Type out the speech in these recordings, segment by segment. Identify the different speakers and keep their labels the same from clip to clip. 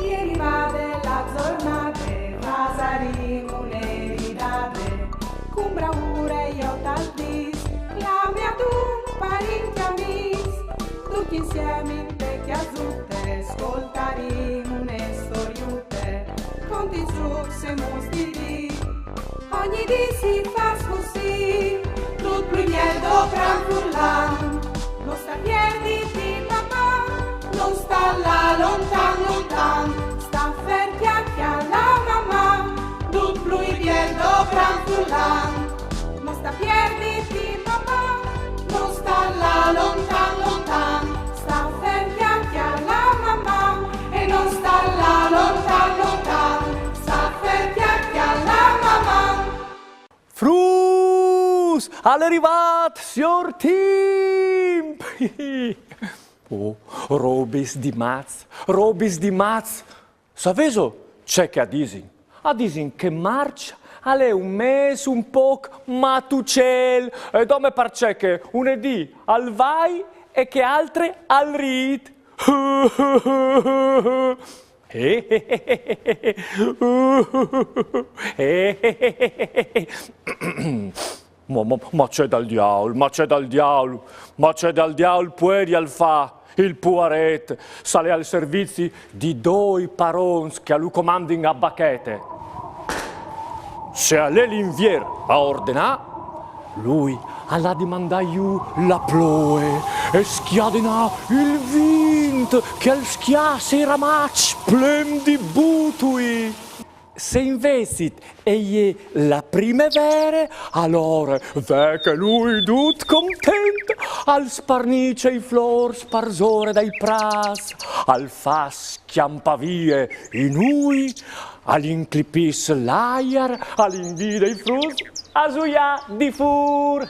Speaker 1: Ieri vade la giornata, pasaremo l'eridate, con bravura io tal dis, la mia tu parenti amici, tutti insieme in te chiazzute, ascoltaremo une storiute, conti su se mostri, ogni dì si fa così, tutto il miedo tranquillan, non sta piedi di papà, non sta là lontan lontan, sta fermi alla mamma, tutto il miedo tranquillan, non sta piedi di papà, non sta là lontan lontan, sta fermi alla mamma e non sta là lontan lontan, sta fermi alla mamma.
Speaker 2: Frus, all'arrivat, signor Tim! Oh, robis di Maz. Saveso, c'è che a disin che marcia, alle un mese un poc matucel, e dome parce che unedì al vai e che altre al rit. Ma c'è dal diavolo, puoi al fa. Il puaret sale al servizi di doi parons che a lui comandin a bacchete. Se a lei l'invier a ordinà, lui alla dimandaiu la ploe e schiadena il vint che al schia si ramac plem di butui. Se investit egli la primavera, allora ve che lui tut content al sparnice i flor sparsore dai pras, al fas chiampavie in ui, all'inclipis l'aiar, all'invide i frus, a suia di fur.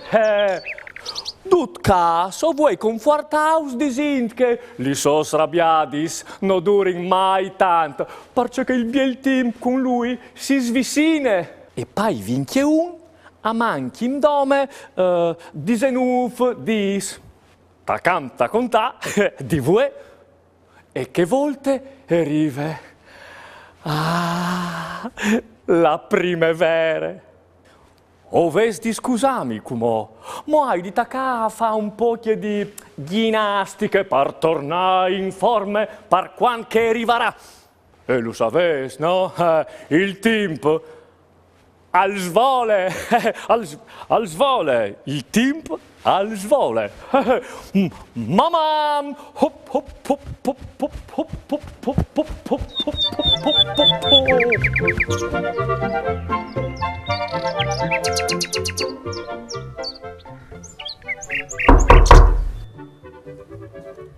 Speaker 2: Tut caso vuoi confortaus disint che li sos rabiadis no durin mai tanto, perché che il biel temp con lui si svisine. E poi vinche a manchi in dome disenuf dis. Ta canta contà di voi e che volte arrive. Ah, la primavera. Ovesti scusami, cumò, ma hai di tacà a fa un po' di ginastiche per tornare in forme per quando che arriverà. E lo saves, no? Il tempo al svole, al svole, il tempo al svole. Mamma! Hop hop hop hop hop hop hop hop hop hop hop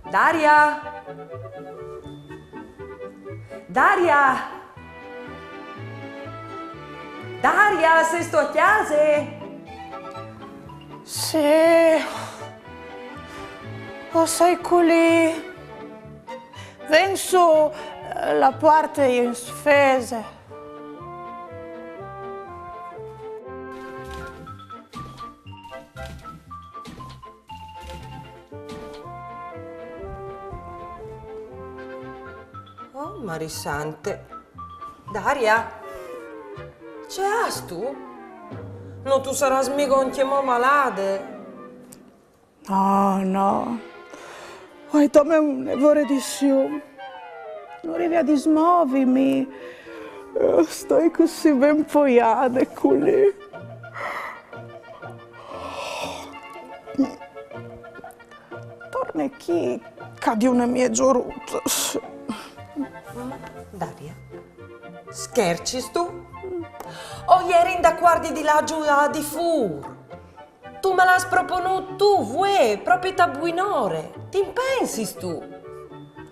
Speaker 3: Daria! Daria! Daria, sei sto a casa?
Speaker 4: Sì, o sei qui? Ven su, la parte in sfese.
Speaker 3: Oh, Marisante. Daria? C'è as tu? Non tu saras mica un chiamo malade?
Speaker 4: No. Poi tome un evore di su. Non arrivi a dismovimi. Stai così ben poiata qui. Torna qui, cadi una mia giorutta.
Speaker 3: Daria, scherzi tu? O ieri da guardi di là giù a di fur? Tu me l'hai proponuto tu, vuoi, proprio ta buinore. Ti pensi tu?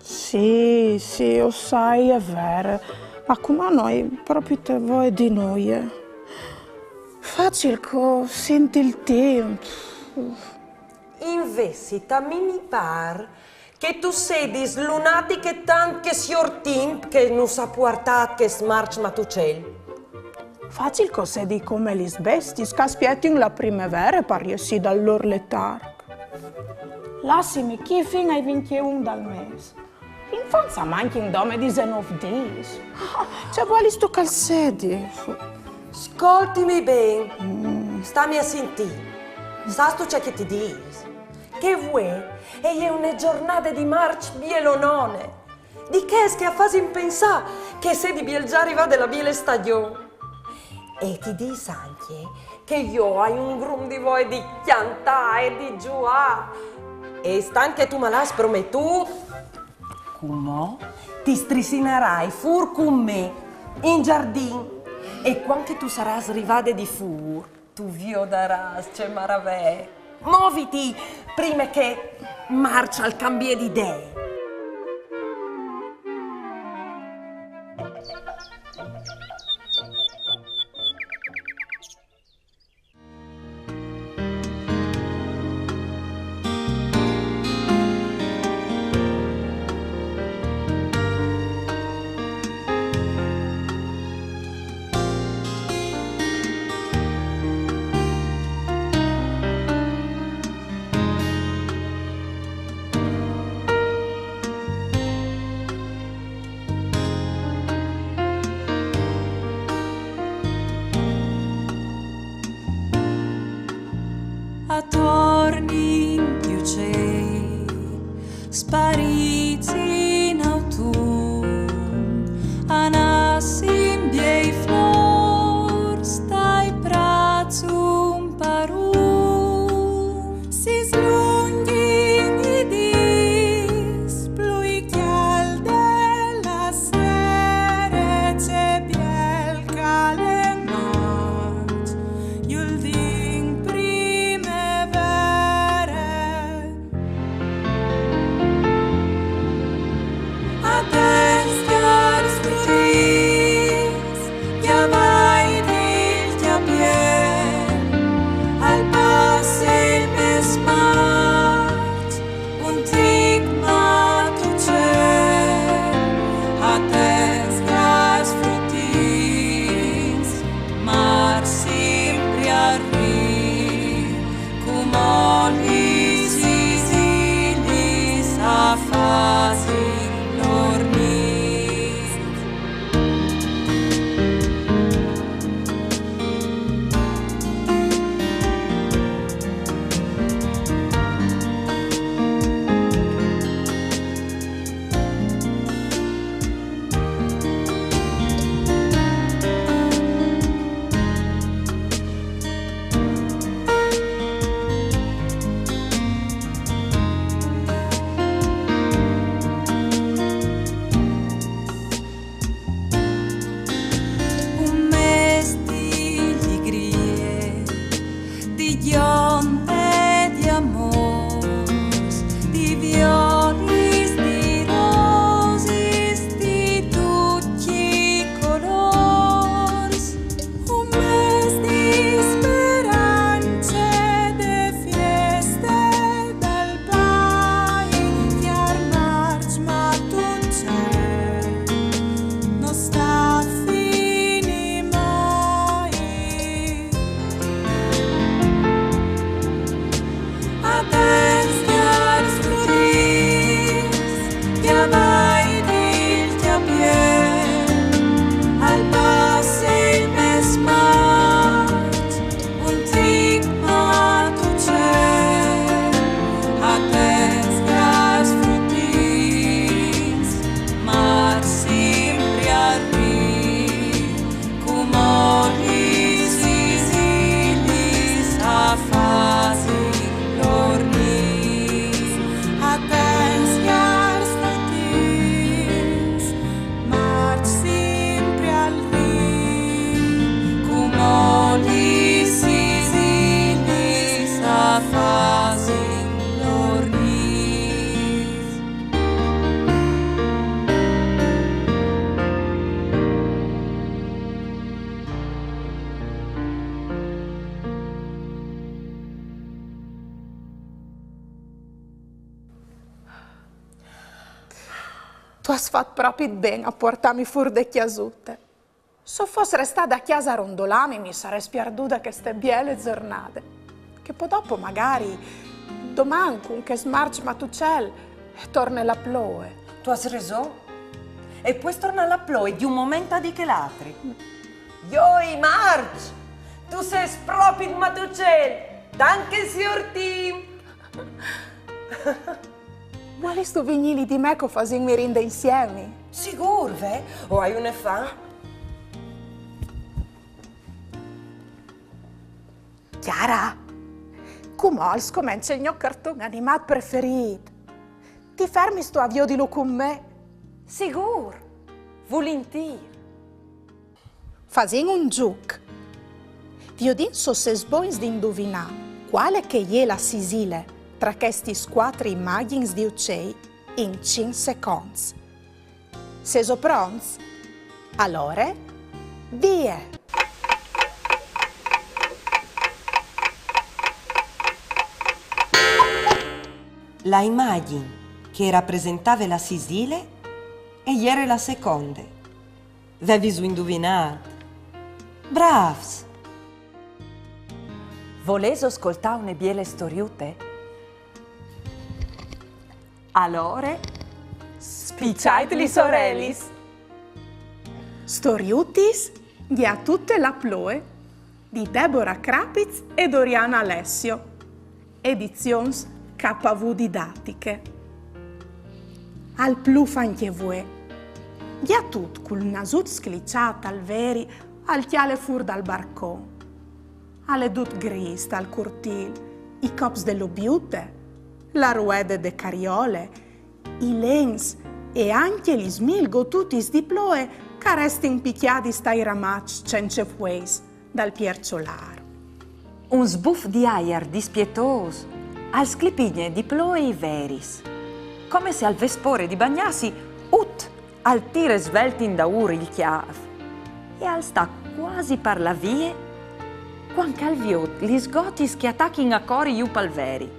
Speaker 4: Sì, lo sai, è vero. Ma come noi, proprio te vuoi di noi. Facile che senti il tempo.
Speaker 3: Invece, mi par che tu sei dislunati che tant che signor Timp che non sa portare che smarch matucel.
Speaker 4: Facile che sei come gli sbesti, scaspietti la primavera pariesi dal loro letargo. Lassimi chi fino ai 21 dal mese. In forza manchi in dome di Zenov dis. Cioè, vuoi sto calzedi?
Speaker 3: Ascoltimi bene, stammi a sentire. Sai tu c'è che ti dici? Che vuoi? E è una giornata di marcia bielonone. Di che a fasi pensare che se di biel già arriva della biele stagione. E ti dici anche che io hai un grum di voi di chiantà e di giuà. E sta anche tu me l'hai promettuto. Come? Ti strisinerai fur con me in giardino. E quando tu sarai arrivata di fur, tu viodarai, c'è maravè. Muoviti prima che marcia al cambio di idee.
Speaker 5: Attorni in più c'è, spariti in autunno, anassi in biei flor, stai prazzo un paru, si slunghi di dis, plui chial della sere, c'è biel calemat, iul din
Speaker 4: Tu hai fatto proprio bene a portarmi fuori da chiasute. Se fosse restata a chiesa a rondolami mi sarei sperduta queste biele giornate. Che poi dopo magari domani con che smarci matucel torna la ploe.
Speaker 3: Tu hai ragione. E poi torna alla ploie di un momento a di che l'altri. Yoi, Marge! Tu sei proprio il matucel! Danke, signor Tim!
Speaker 4: Vuoi sto vignili di me che facciamo merenda insieme?
Speaker 3: Sicuro, ve? O hai una fa?
Speaker 4: Chiara, come ho scomincia il mio cartone animato preferito? Ti fermi sto avvio di lo con me?
Speaker 3: Sicuro! Volentieri!
Speaker 4: Facciamo un gioco. Vi ho detto se sboins di indovinare quale che è la Sicile tra questi quattro immagini di uccelli in 5 secondi. Se so pronti? Allora, via!
Speaker 3: La immagine che rappresentava la Sicile e ieri la seconda. Avevi su indovinato. Bravs! Voleso ascoltare une biele storiute? Allora, spicciateli sorellis!
Speaker 4: Storiutis di a tutte la ploe di Deborah Krapitz e Doriana Alessio. Edizions KV Didattiche. Al pluf anche voi. Di a tut col nasut sclicciat al veri al chiale fur dal barcon. Alle dut gris dal cortil, i cops dello biute, la ruede de cariole, i lens e anche gli smilgo tutis di ploe che restin picchiati stai ramac cencefueis dal pierciolaro.
Speaker 6: Un sbuff di aer dispietoso, al sclipigne di ploe veris, come se al vespore di bagnassi ut al tire sveltin da ur il chiav, e al sta quasi par la vie, quanche al viot gli sgoti schiatachin a cori iu palveri,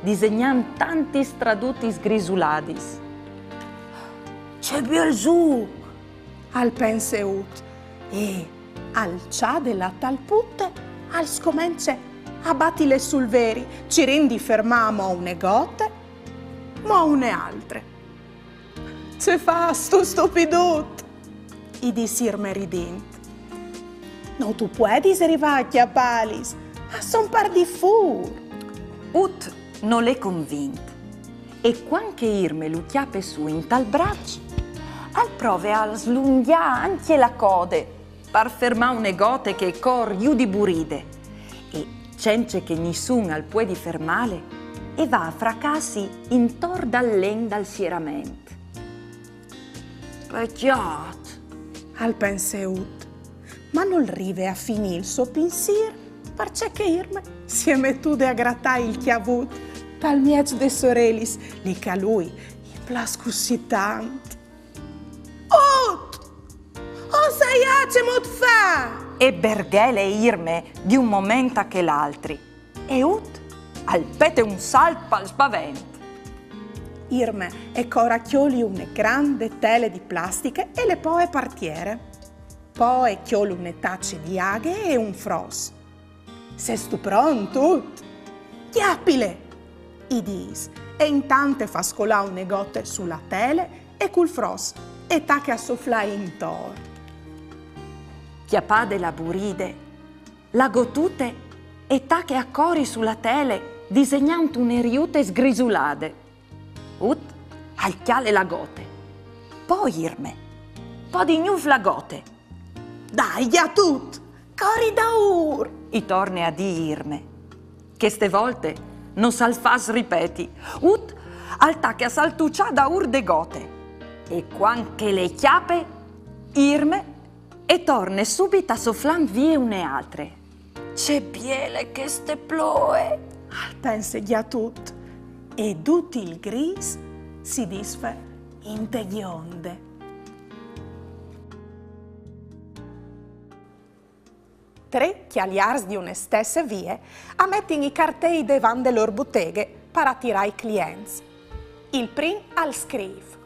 Speaker 6: disegnan tanti stradutis grisuladis.
Speaker 4: C'è bel giù! Al penseut e al cia della talputte al scomence abbattile sul veri, ci rendi fermamo une gote, ma une altre. Ce fa sto stupidut! I disir meridint. No, tu puoi arrivare a palis, a son par di fur.
Speaker 6: Ut non l'è convint, e quanche irme lu chiappe su in tal braccio, al prove a slunghia anche la code, par ferma une gote che cor iu di buride, e cence che nissun al può di fermale, e va a fracassi intor dall'en dal sierament. Pecciat!
Speaker 4: Al penseut, ma non rive a finire il suo pensiero, perché che irme si è mettude a grattare il chiavut dal miec de sorelis, lì che a lui il plascussi tant. Ut! O sai acemot fa!
Speaker 6: E berghele irme di un momento a che l'altri, e ut al pete un salto al spavento.
Speaker 4: Irme e coracchioli une grande tele di plastiche e le poe partiere. Poi chiolo une tacce di aghe e un fros. Sei stu pronto? Chiappile! I dis, e intanto fa scolà une gote sulla tele e col fros e tacche a sofflare intorno.
Speaker 6: Chiapade la buride, la gotute e tacche a cori sulla tele disegnant une riute sgrisulade. Ut al chiale la gote, poi irme, po' di gnuf la gote.
Speaker 4: Dai, a tut! Cori da ur!
Speaker 6: I torne a dirme, che ste volte non sal fas ripeti, ut al tacche a saltuccia da ur de gote, e quanche le chiappe, irme, e torne subito a sofflan vie une altre. C'è biele che ste ploe!
Speaker 4: Al pense a tut, e tutti il gris si disfe in te gionde. Tre chialiars di une stesse vie a mettere i cartei davanti alle loro botteghe per attirare i clienti. Il prim al scrive: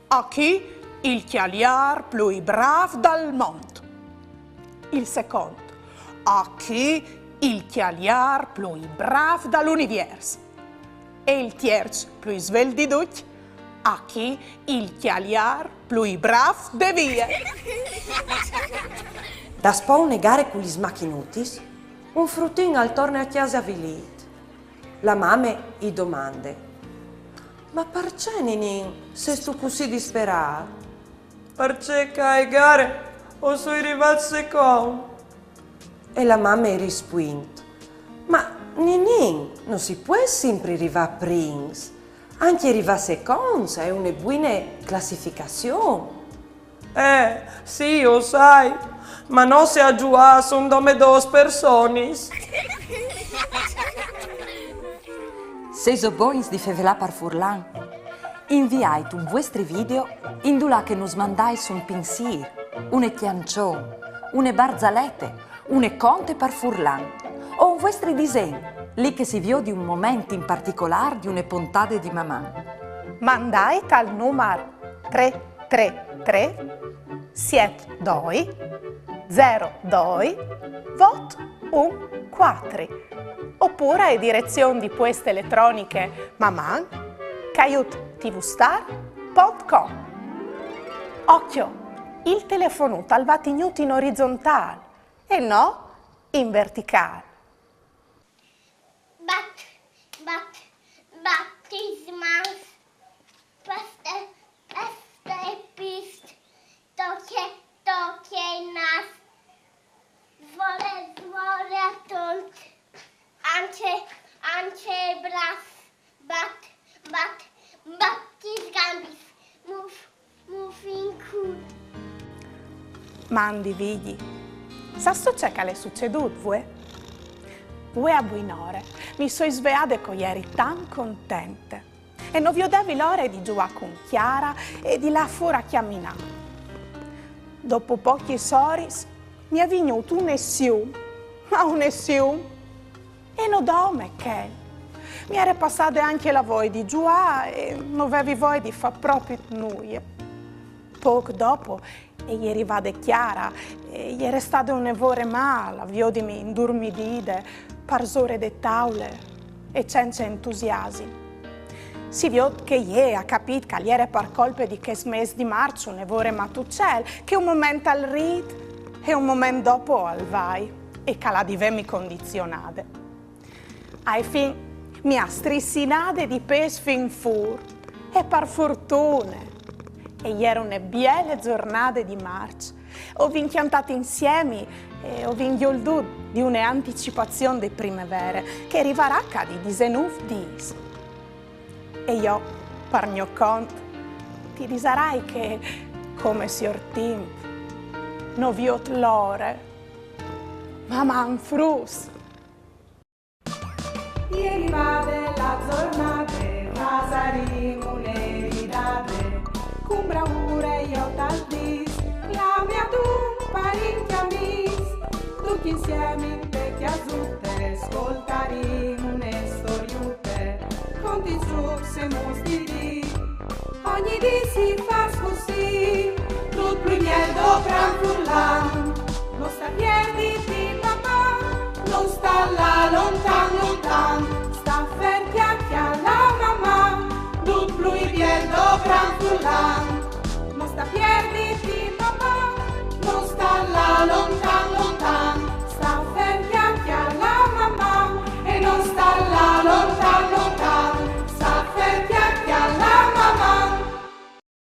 Speaker 4: a chi il chialiar più bravo dal mondo. Il secondo: a chi il chialiar più bravo dall'universo. E il terzo, più svel di tutti: a chi il chialiar più bravo devia.
Speaker 3: Da spò negare quegli smacchinutis, un fruttin al torno a chiesa vilit. La mame gli domande: ma perché Ninin, se stu così disperato? Perché che gare o sono arrivato secondo? E la mamma risponde: ma Ninin, non si può sempre arrivare prins, anche arrivare secondo è una buona classificazione. Sì, lo sai, ma non si aggiunge, sono come due persone.
Speaker 6: Se so boins di fevelà par furlan, inviate un vostri video in dula che nos mandais un pensiero, une chiancione, une barzalette, une conte par furlan, o un vostri disegni, lì che si vio di un momento in particolare di une puntate di mamma.
Speaker 4: Mandate al numero 333 72 02 vot 14 oppure a direzione di poste elettroniche maman@tvstar.com. Occhio, il telefono va tenuto in orizzontale e no in verticale.
Speaker 7: Baptismas, peste pist, tokie nas, zvole tont, ance bras, baptis gambis, mufin cud.
Speaker 4: Mandi vigli, sasto c'è che le succedut, voi? Voi a buon'ore, mi sono svegliata con ieri tan contente e non vi odevi l'ora di giocare con Chiara e di là fuori a camminare. Dopo pochi soris mi è venuto un essium, e non dome che mi era passata anche la voglia di giocare e non avevi voglia di fare proprio nulla. Poco dopo e gli arrivava Chiara e gli era stato un evore male, avvio di me indormidide, parzore de taule e senza entusiasmo. Si vio che gli ha capito che gli era per colpe di che mese di marzo un evore matuccel, che un momento al rit e un momento dopo al vai e che la divemi condizionate. Ai fin mi ha strissinate di pes fin fur e per fortuna. E ieri una belle giornate di marzo. Ho vinchiantato insieme e ho vinchiolduto di un'anticipazione di primavera che arriverà di 19 dis. E io, per mio conto, ti disarai che, come signor Tim, non vi ho l'ore, ma man frus.
Speaker 1: Ieri va della giornata, Rasarimo le ridate, con bravura io t'aldis, la mia tu parecchia mis, tutti insieme in vecchia zutte, ascoltaremo une storiute, conti giù se mostri, ogni di si fa